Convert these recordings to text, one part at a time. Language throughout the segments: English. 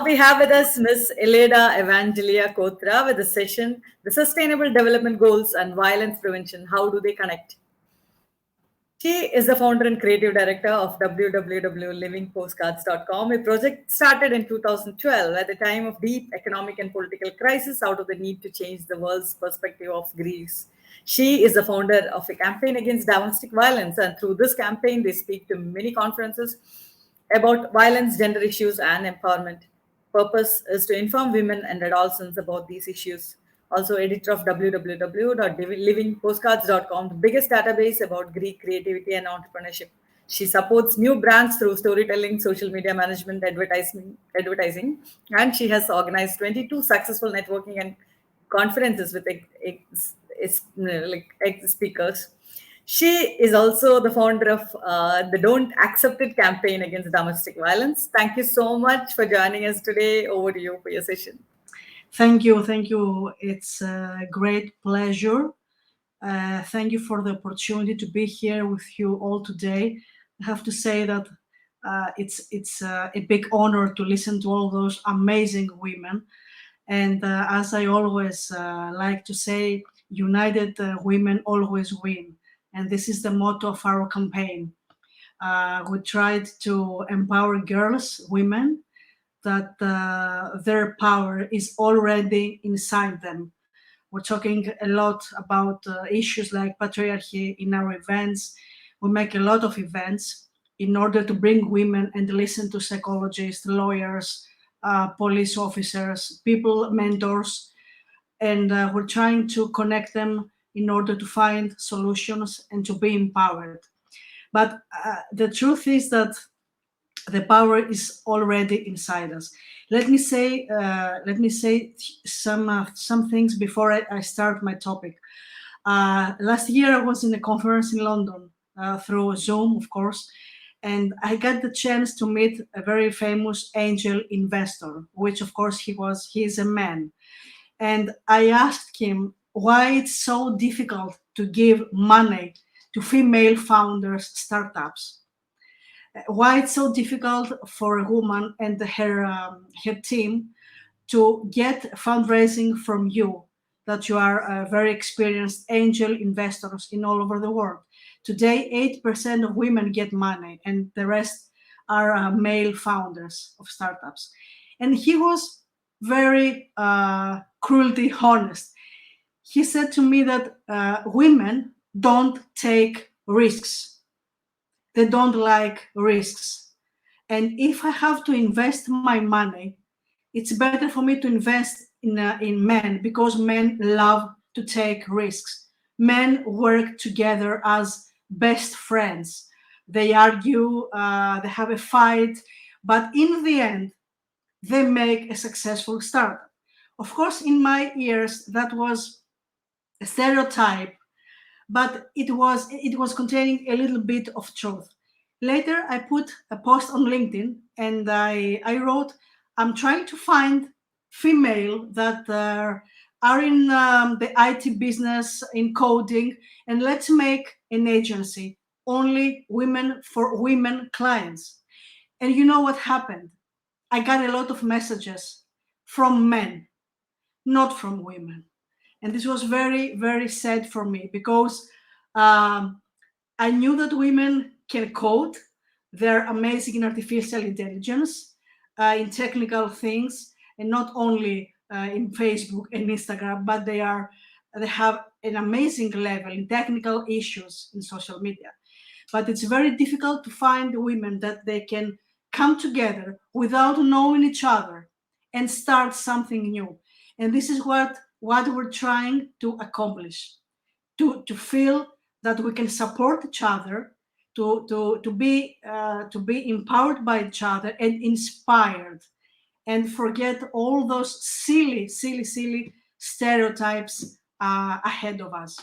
we have with us Ms. Iliada Evangelia Kothra with the session, The Sustainable Development Goals and Violence Prevention, How Do They Connect? She is the founder and creative director of www.livingpostcards.com, a project started in 2012 at the time of deep economic and political crisis out of the need to change the world's perspective of Greece. She is the founder of a campaign against domestic violence, and through this campaign, they speak to many conferences about violence, gender issues, and empowerment. Purpose is to inform women and adolescents about these issues. Also, editor of www.livingpostcards.com, the biggest database about Greek creativity and entrepreneurship. She supports new brands through storytelling, social media management, advertising, and she has organized 22 successful networking and conferences with speakers. She is also the founder of the Don't Accept It campaign against domestic violence. Thank you so much for joining us today. Over to you for your session. Thank you. It's a great pleasure. Thank you for the opportunity to be here with you all today. I have to say that it's a big honor to listen to all those amazing women. And as I always like to say, united women always win. And this is the motto of our campaign. We tried to empower girls, women, that their power is already inside them. We're talking a lot about issues like patriarchy in our events. We make a lot of events in order to bring women and listen to psychologists, lawyers, police officers, people, mentors, and we're trying to connect them in order to find solutions and to be empowered. But the truth is that the power is already inside us. Let me say some things before I start my topic. Last year I was in a conference in London through Zoom, of course, and I got the chance to meet a very famous angel investor, which of course he is a man. And I asked him why it's so difficult to give money to female founders startups. Why it's so difficult for a woman and her team to get fundraising from you, that you are very experienced angel investors in all over the world. Today, 8% of women get money and the rest are male founders of startups. And he was very cruelty honest. He said to me that women don't take risks. They don't like risks. And if I have to invest my money, it's better for me to invest in men, because men love to take risks. Men work together as best friends. They argue, they have a fight, but in the end, they make a successful startup. Of course, in my ears, that was a stereotype, but it was containing a little bit of truth. Later, I put a post on LinkedIn and I wrote, I'm trying to find female that are in the IT business, in coding, and let's make an agency, only women for women clients. And you know what happened? I got a lot of messages from men, not from women. And this was very, very sad for me, because I knew that women can code. They're amazing in artificial intelligence, in technical things, and not only in Facebook and Instagram, but they have an amazing level in technical issues in social media. But it's very difficult to find women that they can come together without knowing each other and start something new. And this is what we're trying to accomplish, to feel that we can support each other, to be empowered by each other and inspired, and forget all those silly stereotypes ahead of us.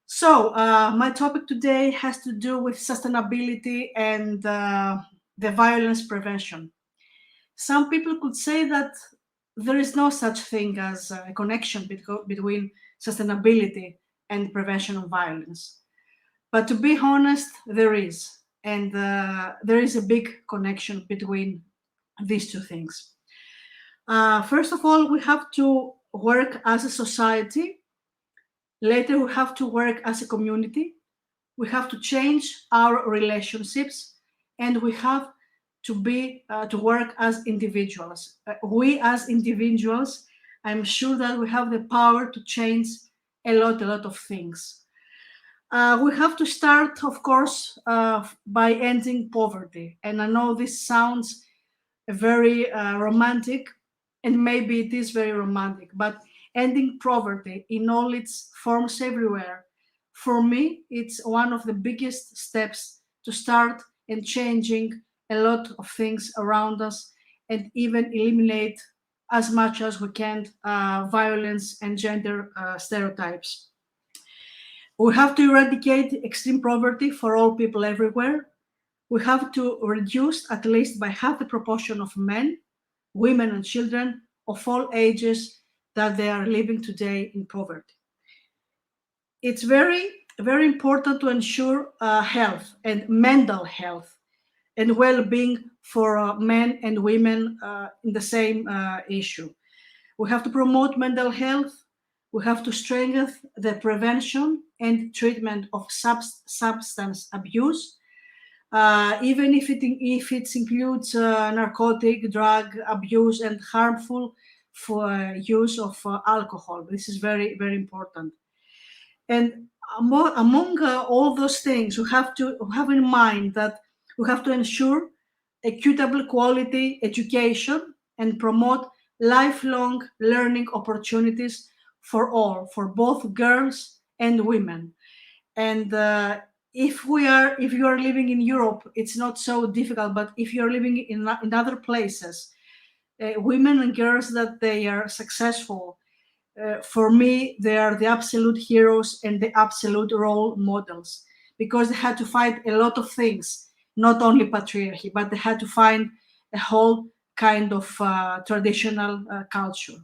So my topic today has to do with sustainability and the violence prevention. Some people could say that there is no such thing as a connection between sustainability and prevention of violence. But to be honest, there is. And there is a big connection between these two things. First of all, we have to work as a society. Later, we have to work as a community. We have to change our relationships, and we have to work as individuals. We as individuals, I'm sure that we have the power to change a lot of things. We have to start, of course, by ending poverty. And I know this sounds very romantic, and maybe it is very romantic, but ending poverty in all its forms everywhere, for me, it's one of the biggest steps to start and changing a lot of things around us, and even eliminate as much as we can violence and gender stereotypes. We have to eradicate extreme poverty for all people everywhere. We have to reduce at least by half the proportion of men, women, and children of all ages that they are living today in poverty. It's very important to ensure health and mental health and well-being for men and women in the same issue. We have to promote mental health. We have to strengthen the prevention and treatment of substance abuse, even if it includes narcotic, drug abuse, and harmful for use of alcohol. This is very important. And among all those things, we have to have in mind that we have to ensure equitable quality education and promote lifelong learning opportunities for all, for both girls and women. And if you are living in Europe, it's not so difficult. But if you are living in other places, women and girls that they are successful, for me, they are the absolute heroes and the absolute role models, because they had to fight a lot of things, not only patriarchy, but they had to find a whole kind of traditional culture.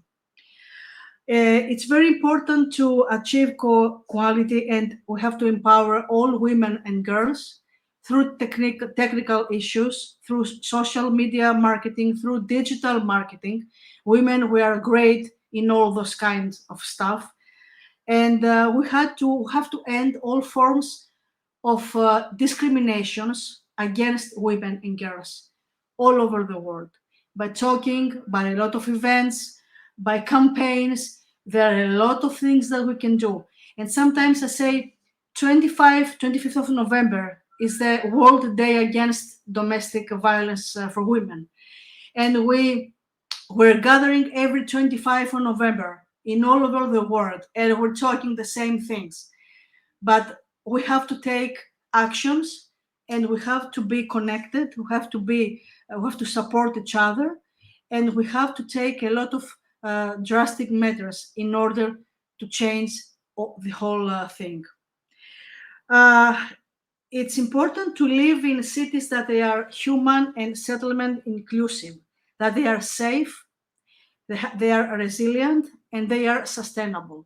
It's very important to achieve quality, and we have to empower all women and girls through technical issues, through social media marketing, through digital marketing. Women, we are great in all those kinds of stuff. And we have to end all forms of discriminations against women and girls all over the world, by talking, by a lot of events, by campaigns. There are a lot of things that we can do. And sometimes I say 25th of November is the World Day Against Domestic Violence for Women. And we're gathering every 25th of November in all over the world, and we're talking the same things. But we have to take actions, and we have to be connected. We have to support each other, and we have to take a lot of drastic measures in order to change the whole thing. It's important to live in cities that they are human and settlement inclusive, that they are safe, they are resilient, and they are sustainable.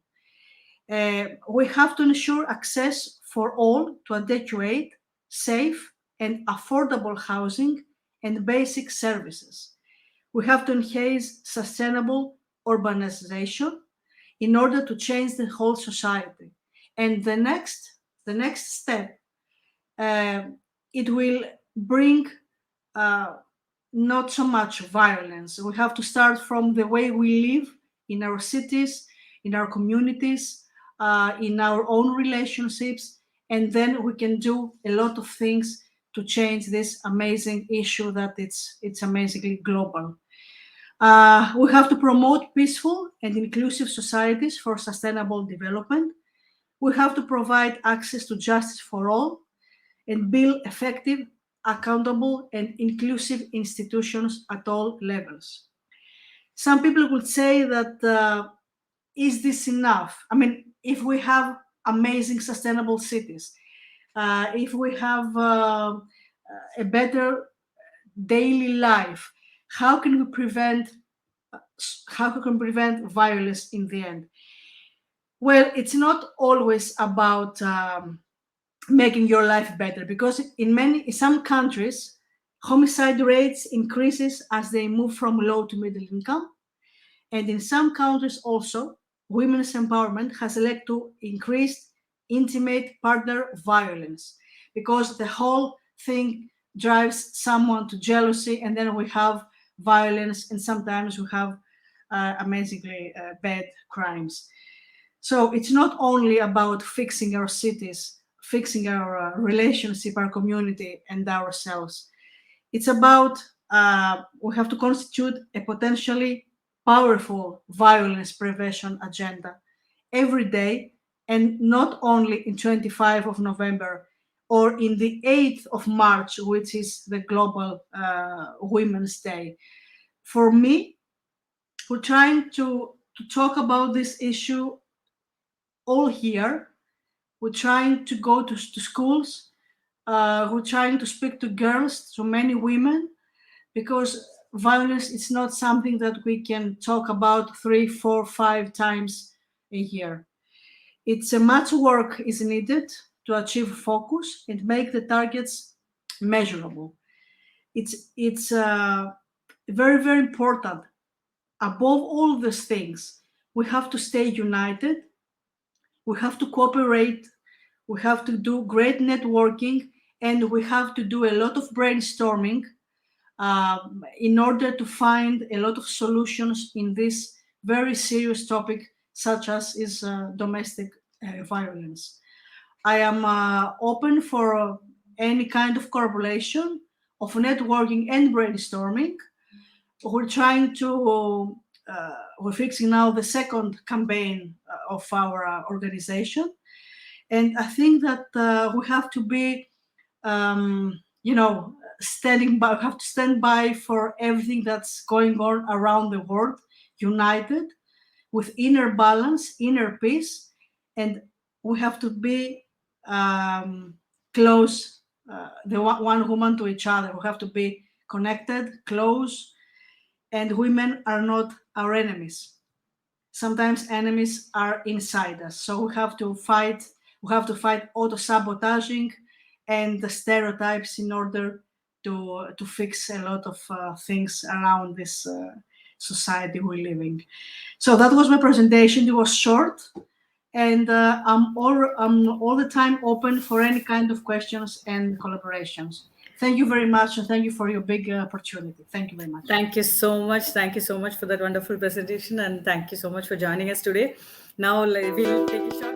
We have to ensure access for all to adequate, safe, and affordable housing and basic services. We have to enhance sustainable urbanization in order to change the whole society. And the next step, it will bring not so much violence. We have to start from the way we live in our cities, in our communities, in our own relationships, and then we can do a lot of things to change this amazing issue that it's amazingly global. We have to promote peaceful and inclusive societies for sustainable development. We have to provide access to justice for all and build effective, accountable, and inclusive institutions at all levels. Some people would say that, is this enough? I mean, if we have amazing sustainable cities, if we have a better daily life, how can we prevent violence in the end? Well, it's not always about making your life better, because in some countries, homicide rates increases as they move from low to middle income, And in some countries also, women's empowerment has led to increased intimate partner violence, because the whole thing drives someone to jealousy, and then we have violence, and sometimes we have amazingly bad crimes. So it's not only about fixing our cities, fixing our relationship, our community, and ourselves. It's about we have to constitute a potentially powerful violence prevention agenda every day, and not only in 25th of November or in the 8th of March, which is the Global Women's Day. For me, we're trying to talk about this issue all year. We're trying to go to schools. We're trying to speak to girls, to many women, because violence is not something that we can talk about 3, 4, 5 times a year. It's a much work is needed to achieve focus and make the targets measurable. It's very, very important. Above all these things, we have to stay united. We have to cooperate. We have to do great networking, and we have to do a lot of brainstorming in order to find a lot of solutions in this very serious topic, such as is domestic violence. I am open for any kind of collaboration, of networking and brainstorming. We're trying to, we're fixing now the second campaign of our organization. And I think that we have to be, standing by, we have to stand by for everything that's going on around the world, united, with inner balance, inner peace, and we have to be close, the one woman to each other. We have to be connected, close, and women are not our enemies. Sometimes enemies are inside us, so we have to fight. We have to fight auto-sabotaging and the stereotypes in order to fix a lot of things around this society we're living. So that was my presentation. It was short, and I'm all the time open for any kind of questions and collaborations. Thank you very much, and thank you for your big opportunity. Thank you very much. Thank you so much. Thank you so much for that wonderful presentation, and thank you so much for joining us today. Now we'll take a short